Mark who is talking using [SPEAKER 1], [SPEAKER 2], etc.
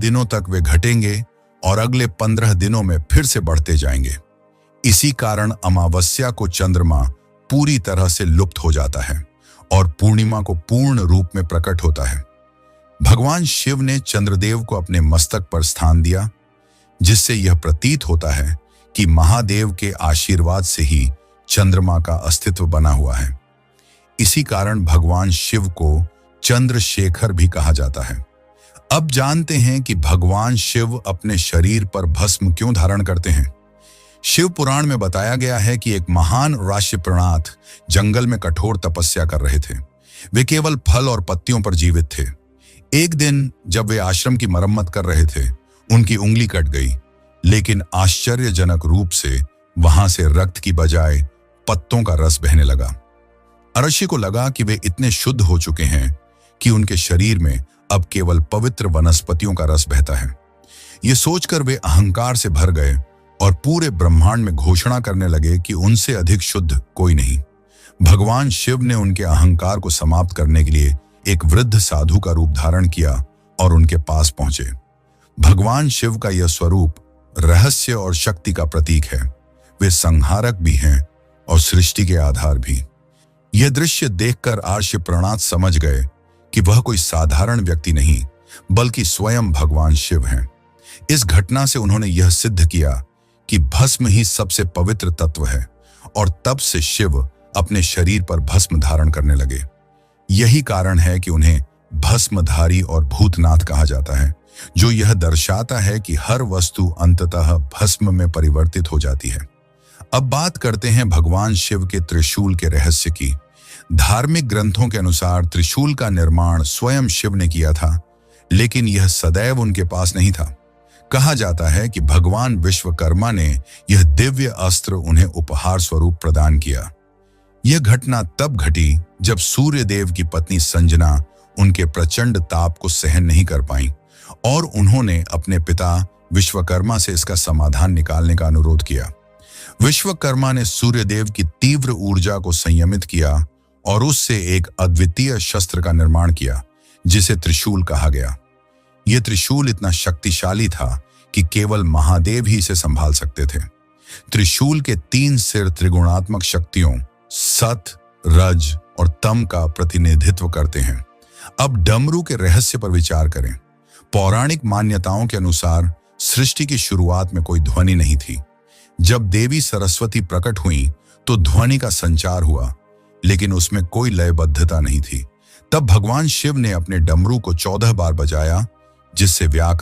[SPEAKER 1] दिनों तक वे घटेंगे और अगले 15 दिनों में फिर से बढ़ते जाएंगे। इसी कारण अमावस्या को चंद्रमा पूरी तरह से लुप्त हो जाता है और पूर्णिमा को पूर्ण रूप में प्रकट होता है। भगवान शिव ने चंद्रदेव को अपने मस्तक पर स्थान दिया, जिससे यह प्रतीत होता है कि महादेव के आशीर्वाद से ही चंद्रमा का अस्तित्व बना हुआ है। इसी कारण भगवान शिव को चंद्रशेखर भी कहा जाता है। अब जानते हैं कि भगवान शिव अपने शरीर पर भस्म क्यों धारण करते हैं। शिव पुराण में बताया गया है कि एक महान ऋषिप्रनाथ जंगल में कठोर तपस्या कर रहे थे। वे केवल फल और पत्तियों पर जीवित थे। एक दिन जब वे आश्रम की मरम्मत कर रहे थे, उनकी उंगली कट गई, लेकिन आश्चर्यजनक रूप से वहां से रक्त की बजाय पत्तों का रस बहने लगा। ऋषि को लगा कि वे इतने शुद्ध हो चुके हैं कि उनके शरीर में अब केवल पवित्र वनस्पतियों का रस बहता है। ये सोचकर वे अहंकार से भर गए और पूरे ब्रह्मांड में घोषणा करने लगे कि उनसे अधिक शुद्ध कोई नहीं। भगवान शिव ने उनके अहंकार को समाप्त करने के लिए एक वृद्ध साधु का रूप धारण किया और उनके पास पहुंचे। भगवान शिव का यह स्वरूप रहस्य और शक्ति का प्रतीक है। वे संहारक भी हैं और सृष्टि के आधार भी। यह दृश्य देखकर ऋषिप्रनाथ समझ गए कि वह कोई साधारण व्यक्ति नहीं, बल्कि स्वयं भगवान शिव हैं। इस घटना से उन्होंने यह सिद्ध किया कि भस्म ही सबसे पवित्र तत्व है, और तब से शिव अपने शरीर पर भस्म धारण करने लगे। यही कारण है कि उन्हें भस्मधारी और भूतनाथ कहा जाता है, जो यह दर्शाता है कि हर वस्तु अंततः भस्म में परिवर्तित हो जाती है। अब बात करते हैं भगवान शिव के त्रिशूल के रहस्य की। धार्मिक ग्रंथों के अनुसार त्रिशूल का निर्माण स्वयं शिव ने किया था, लेकिन यह सदैव उनके पास नहीं था। कहा जाता है कि भगवान विश्वकर्मा ने यह दिव्य अस्त्र उन्हें उपहार स्वरूप प्रदान किया। यह घटना तब घटी जब सूर्य देव की पत्नी संजना उनके प्रचंड ताप को सहन नहीं कर पाई और उन्होंने अपने पिता विश्वकर्मा से इसका समाधान निकालने का अनुरोध किया। विश्वकर्मा ने सूर्यदेव की तीव्र ऊर्जा को संयमित किया और उससे एक अद्वितीय शस्त्र का निर्माण किया, जिसे त्रिशूल कहा गया। यह त्रिशूल इतना शक्तिशाली था कि केवल महादेव ही इसे संभाल सकते थे। त्रिशूल के 3 सिर त्रिगुणात्मक शक्तियों सत, रज और तम का प्रतिनिधित्व करते हैं। अब डमरू के रहस्य पर विचार करें। पौराणिक मान्यताओं के अनुसार सृष्टि की शुरुआत में कोई ध्वनि नहीं थी। जब देवी सरस्वती प्रकट हुई तो ध्वनि का संचार हुआ, लेकिन उसमें कोई लयबद्धता नहीं थी। तब भगवान शिव ने अपने डमरू को 14 बार बजाया, जिससे व्याकरण